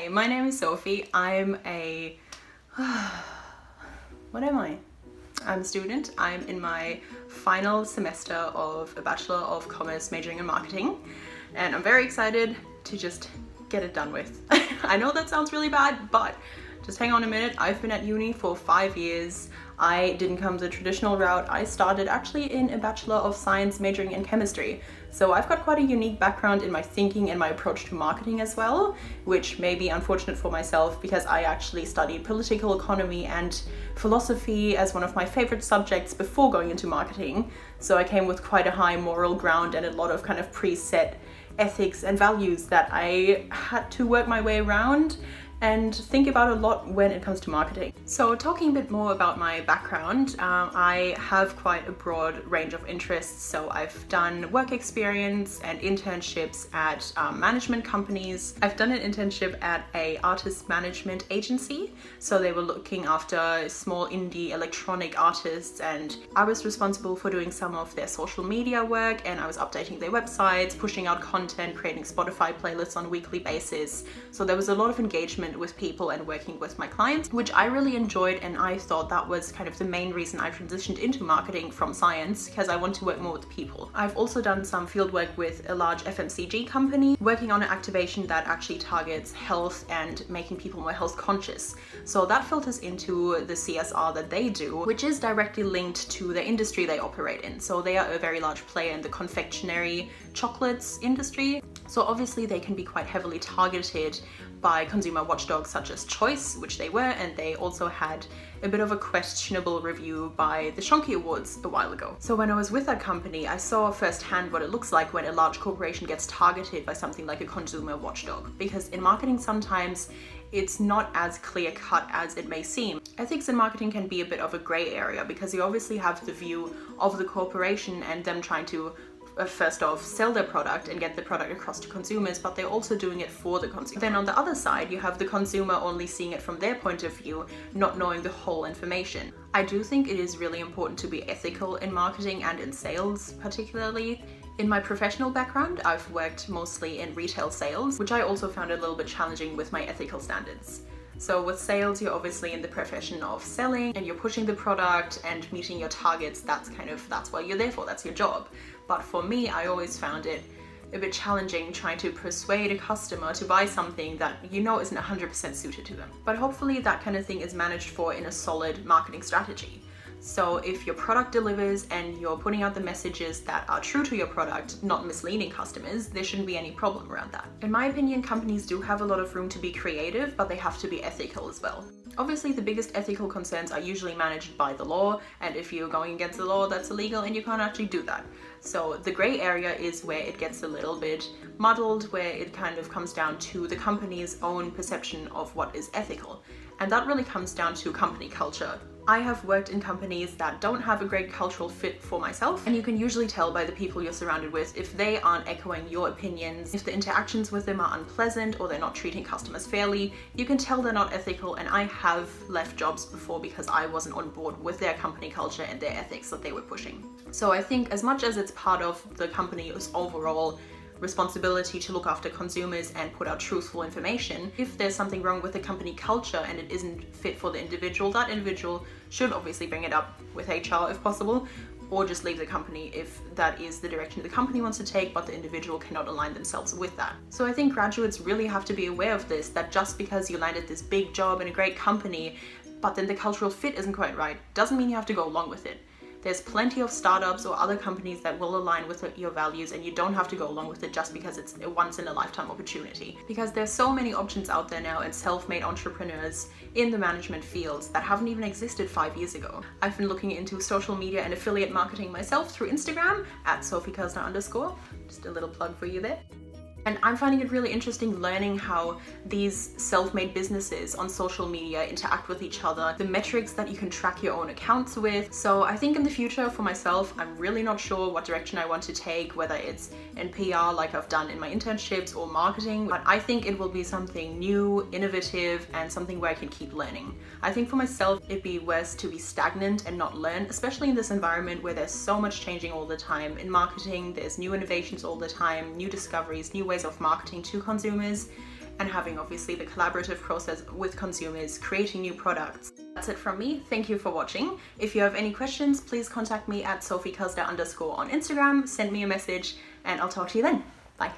Hi, my name is Sophie. I'm what am I? I'm a student. I'm in my final semester of a Bachelor of Commerce majoring in marketing, and I'm very excited to just get it done with. I know that sounds really bad, but just hang on a minute. I've been at uni for 5 years. I didn't come the traditional route. I started actually in a Bachelor of Science majoring in chemistry. So I've got quite a unique background in my thinking and my approach to marketing as well, which may be unfortunate for myself because I actually studied political economy and philosophy as one of my favorite subjects before going into marketing. So I came with quite a high moral ground and a lot of kind of preset ethics and values that I had to work my way around and think about a lot when it comes to marketing. So talking a bit more about my background, I have quite a broad range of interests. So I've done work experience and internships at management companies. I've done an internship at a artist management agency. So they were looking after small indie electronic artists, and I was responsible for doing some of their social media work, and I was updating their websites, pushing out content, creating Spotify playlists on a weekly basis. So there was a lot of engagement with people and working with my clients, which I really enjoyed, and I thought that was kind of the main reason I transitioned into marketing from science, because I want to work more with people. I've also done some field work with a large FMCG company, working on an activation that actually targets health and making people more health conscious. So that filters into the CSR that they do, which is directly linked to the industry they operate in. So they are a very large player in the confectionery chocolates industry. So obviously they can be quite heavily targeted by consumer watchdogs such as Choice, which they were, and they also had a bit of a questionable review by the Shonky Awards a while ago. So when I was with that company, I saw firsthand what it looks like when a large corporation gets targeted by something like a consumer watchdog. Because in marketing, sometimes it's not as clear cut as it may seem. Ethics in marketing can be a bit of a gray area because you obviously have the view of the corporation and them trying to first off sell their product and get the product across to consumers, but they're also doing it for the consumer. Then on the other side, you have the consumer only seeing it from their point of view, not knowing the whole information. I do think it is really important to be ethical in marketing and in sales particularly. In my professional background, I've worked mostly in retail sales, which I also found a little bit challenging with my ethical standards. So with sales, you're obviously in the profession of selling and you're pushing the product and meeting your targets. That's what you're there for, that's your job. But for me, I always found it a bit challenging trying to persuade a customer to buy something that you know isn't 100% suited to them. But hopefully that kind of thing is managed for in a solid marketing strategy. So if your product delivers and you're putting out the messages that are true to your product, not misleading customers, there shouldn't be any problem around that. In my opinion, companies do have a lot of room to be creative, but they have to be ethical as well. Obviously, the biggest ethical concerns are usually managed by the law, and if you're going against the law, that's illegal and you can't actually do that. So the gray area is where it gets a little bit muddled, where it kind of comes down to the company's own perception of what is ethical. And that really comes down to company culture. I have worked in companies that don't have a great cultural fit for myself, and you can usually tell by the people you're surrounded with if they aren't echoing your opinions, if the interactions with them are unpleasant or they're not treating customers fairly. You can tell they're not ethical, and I have left jobs before because I wasn't on board with their company culture and their ethics that they were pushing. So I think as much as it's part of the company's overall responsibility to look after consumers and put out truthful information, if there's something wrong with the company culture and it isn't fit for the individual, that individual should obviously bring it up with HR if possible, or just leave the company if that is the direction the company wants to take, but the individual cannot align themselves with that. So I think graduates really have to be aware of this, that just because you landed this big job in a great company, but then the cultural fit isn't quite right, doesn't mean you have to go along with it. There's plenty of startups or other companies that will align with your values, and you don't have to go along with it just because it's a once-in-a-lifetime opportunity. Because there's so many options out there now and self-made entrepreneurs in the management fields that haven't even existed 5 years ago. I've been looking into social media and affiliate marketing myself through Instagram at @SophieKazda_. Just a little plug for you there. And I'm finding it really interesting learning how these self-made businesses on social media interact with each other, the metrics that you can track your own accounts with. So I think in the future for myself, I'm really not sure what direction I want to take, whether it's in PR like I've done in my internships or marketing, but I think it will be something new, innovative, and something where I can keep learning. I think for myself, it'd be worse to be stagnant and not learn, especially in this environment where there's so much changing all the time. In marketing, there's new innovations all the time, new discoveries, new ways of marketing to consumers, and having obviously the collaborative process with consumers, creating new products. That's it from me. Thank you for watching. If you have any questions, please contact me at Sophie Kazda _ on Instagram, send me a message, and I'll talk to you then. Bye.